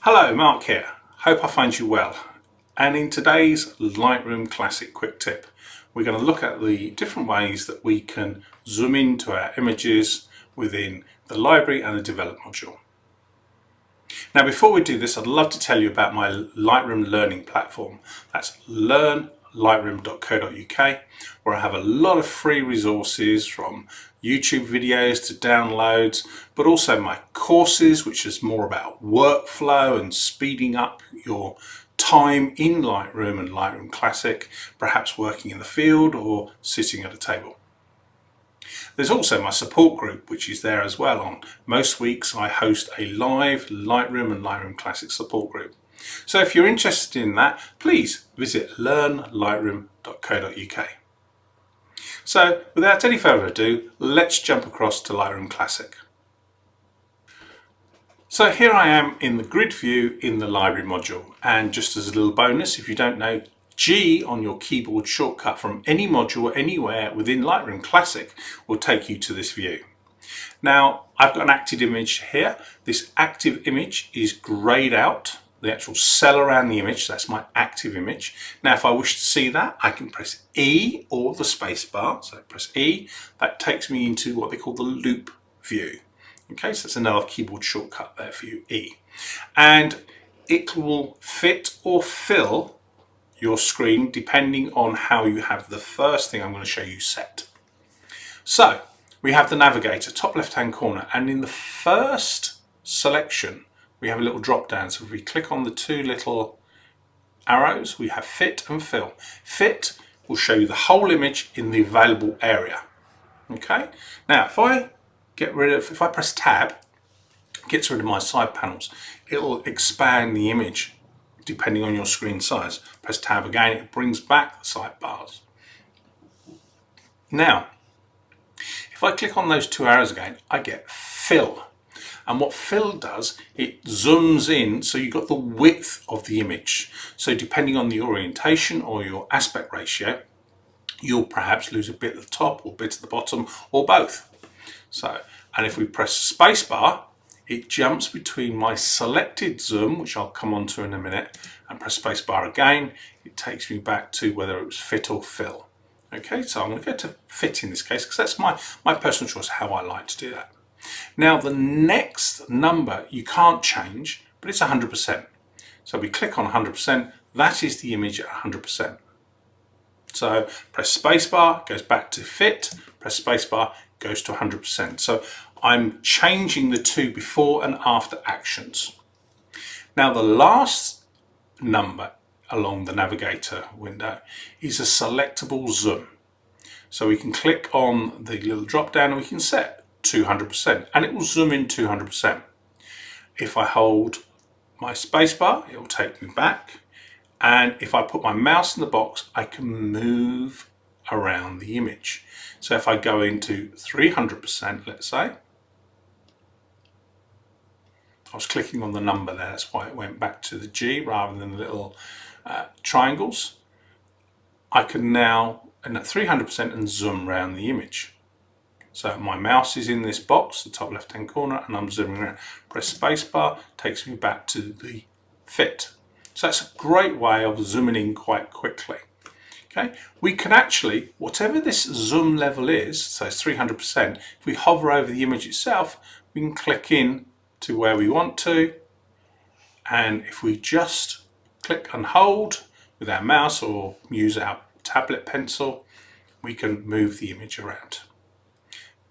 Hello, Mark here. Hope I find you well. And in today's Lightroom Classic quick tip, we're going to look at the different ways that we can zoom into our images within the library and the develop module. Now, before we do this, I'd love to tell you about my Lightroom learning platform. That's learnlightroom.co.uk, where I have a lot of free resources from YouTube videos to downloads, but also my courses, which is more about workflow and speeding up your time in Lightroom and Lightroom Classic, perhaps working in the field or sitting at a table. There's also my support group, which is there as well. On most weeks I host a live Lightroom and Lightroom Classic support group. So if you're interested in that, please visit learnlightroom.co.uk. So without any further ado, let's jump across to Lightroom Classic. So here I am in the grid view in the library module, and just as a little bonus, if you don't know, G on your keyboard shortcut from any module anywhere within Lightroom Classic will take you to this view. Now I've got an active image here. This active image is grayed out, the actual cell around the image, that's my active image. Now if I wish to see that, I can press E or the space bar, so press E, that takes me into what they call the loop view. Okay, so that's another keyboard shortcut there for you, E. And it will fit or fill your screen depending on how you have the first thing I'm going to show you set. So we have the navigator, top left hand corner, and in the first selection we have a little drop down. So if we click on the two little arrows, we have fit and fill. Fit will show you the whole image in the available area. Okay, now if I press tab, it gets rid of my side panels. It'll expand the image depending on your screen size. Press tab again, it brings back the sidebars. Now, if I click on those two arrows again, I get fill. And what fill does, it zooms in, so you've got the width of the image. So depending on the orientation or your aspect ratio, you'll perhaps lose a bit at the top or a bit at the bottom, or both. So, and if we press spacebar, it jumps between my selected zoom, which I'll come on to in a minute, and press spacebar again. It takes me back to whether it was fit or fill. Okay, so I'm going to go to fit in this case, because that's my personal choice, how I like to do that. Now the next number you can't change, but it's 100%. So we click on 100%, that is the image at 100%. So press spacebar, goes back to fit, press spacebar, goes to 100%. So I'm changing the two before and after actions. Now the last number along the navigator window is a selectable zoom. So we can click on the little drop down and we can set 200% and it will zoom in 200%. If I hold my spacebar, it will take me back, and if I put my mouse in the box, I can move around the image. So if I go into 300%, let's say, I was clicking on the number there, that's why it went back to the G rather than the little triangles. I can now, and at 300%, and zoom around the image. So my mouse is in this box, the top left hand corner, and I'm zooming around. Press spacebar, takes me back to the fit. So that's a great way of zooming in quite quickly. Okay, we can actually, whatever this zoom level is, so it's 300%, if we hover over the image itself, we can click in to where we want to, and if we just click and hold with our mouse or use our tablet pencil, we can move the image around.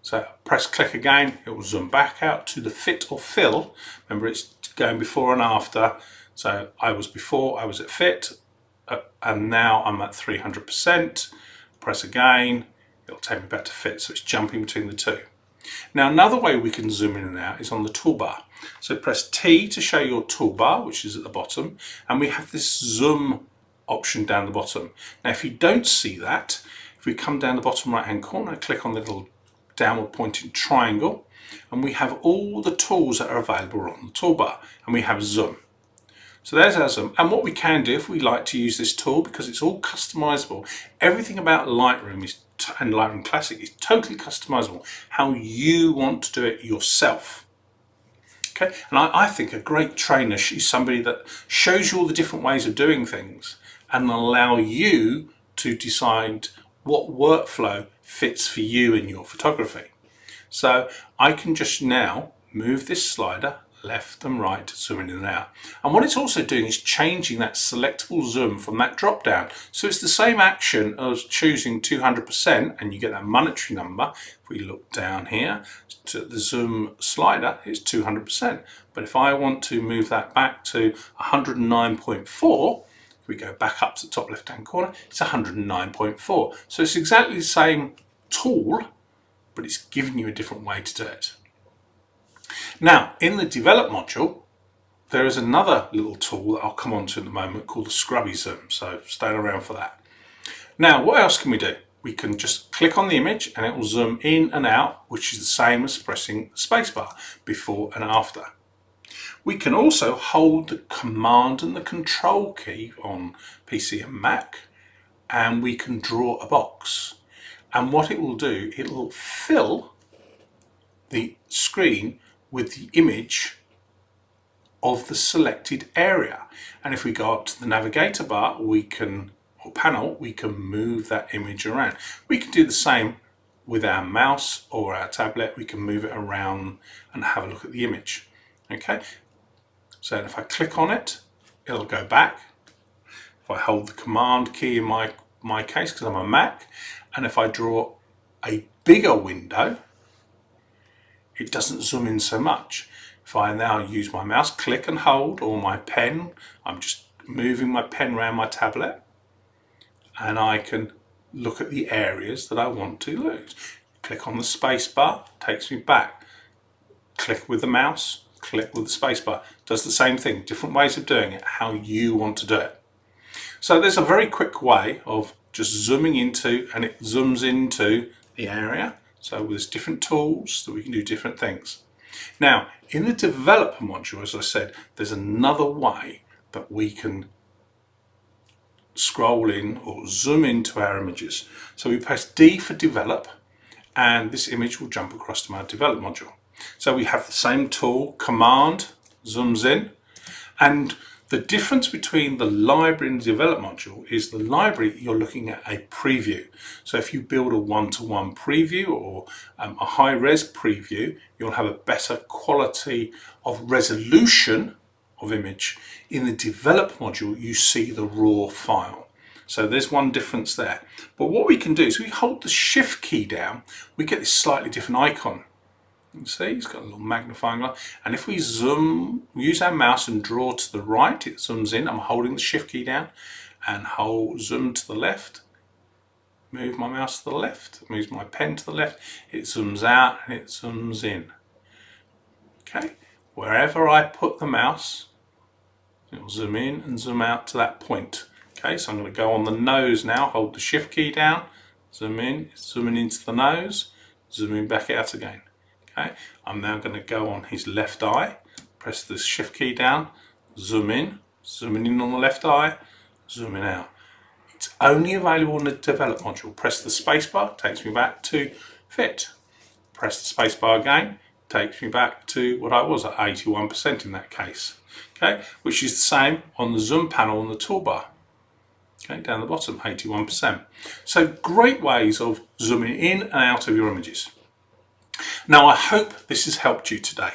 So press click again, it will zoom back out to the fit or fill. Remember, it's going before and after. So I was at fit, and now I'm at 300%. Press again, it'll take me back to fit, so it's jumping between the two. Now another way we can zoom in and out is on the toolbar. So press T to show your toolbar, which is at the bottom, and we have this zoom option down the bottom. Now if you don't see that, if we come down the bottom right hand corner, click on the little downward pointing triangle, and we have all the tools that are available on the toolbar, and we have zoom. So there's our zoom, and what we can do if we like to use this tool, because it's all customizable, everything about Lightroom and Lightroom Classic is totally customizable, how you want to do it yourself. Okay, and I think a great trainer is somebody that shows you all the different ways of doing things and allow you to decide what workflow fits for you in your photography. So I can just now move this slider left and right to zoom in and out. And what it's also doing is changing that selectable zoom from that drop down. So it's the same action as choosing 200% and you get that monetary number. If we look down here to the zoom slider, it's 200%. But if I want to move that back to 109.4, if we go back up to the top left hand corner, it's 109.4. So it's exactly the same tool, but it's giving you a different way to do it. Now, in the develop module, there is another little tool that I'll come on to in a moment called the scrubby zoom, so stay around for that. Now, what else can we do? We can just click on the image and it will zoom in and out, which is the same as pressing the spacebar before and after. We can also hold the Command and the Control key on PC and Mac, and we can draw a box. And what it will do, it will fill the screen with the image of the selected area. And if we go up to the navigator bar, or panel, we can move that image around. We can do the same with our mouse or our tablet. We can move it around and have a look at the image. Okay, so if I click on it, it'll go back. If I hold the Command key in my case, because I'm a Mac, and if I draw a bigger window, it doesn't zoom in so much. If I now use my mouse, click and hold, or my pen, I'm just moving my pen around my tablet, and I can look at the areas that I want to look. Click on the space bar, takes me back. Click with the mouse, click with the space bar. Does the same thing, different ways of doing it, how you want to do it. So there's a very quick way of just zooming into, and it zooms into the area. So there's different tools that we can do different things. Now, in the developer module, as I said, there's another way that we can scroll in or zoom into our images. So we press D for develop, and this image will jump across to my develop module. So we have the same tool, Command, zooms in, and the difference between the library and the develop module is the library, you're looking at a preview. So if you build a one-to-one preview or a high-res preview, you'll have a better quality of resolution of image. In the develop module, you see the raw file. So there's one difference there. But what we can do is we hold the Shift key down, we get this slightly different icon. You can see it's got a little magnifying glass, and if we zoom, use our mouse and draw to the right, it zooms in. I'm holding the Shift key down and zoom to the left, move my mouse to the left, moves my pen to the left, it zooms out and it zooms in. Okay, wherever I put the mouse, it will zoom in and zoom out to that point. Okay, so I'm going to go on the nose now, hold the Shift key down, zoom in, zooming into the nose, zooming back out again. Okay, I'm now going to go on his left eye, press the Shift key down, zoom in, zooming in on the left eye, zooming out. It's only available in the develop module. Press the spacebar, takes me back to fit. Press the spacebar again, takes me back to what I was at 81% in that case. Okay, which is the same on the zoom panel on the toolbar. Okay, down the bottom, 81%. So great ways of zooming in and out of your images. Now, I hope this has helped you today.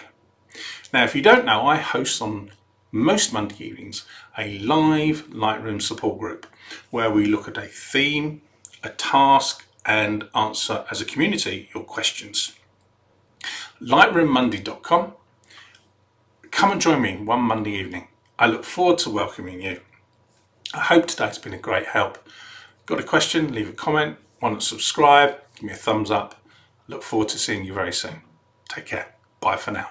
Now, if you don't know, I host on most Monday evenings a live Lightroom support group where we look at a theme, a task, and answer as a community your questions. lightroommonday.com. Come and join me one Monday evening. I look forward to welcoming you. I hope today's been a great help. Got a question? Leave a comment. Want to subscribe? Give me a thumbs up. Look forward to seeing you very soon. Take care. Bye for now.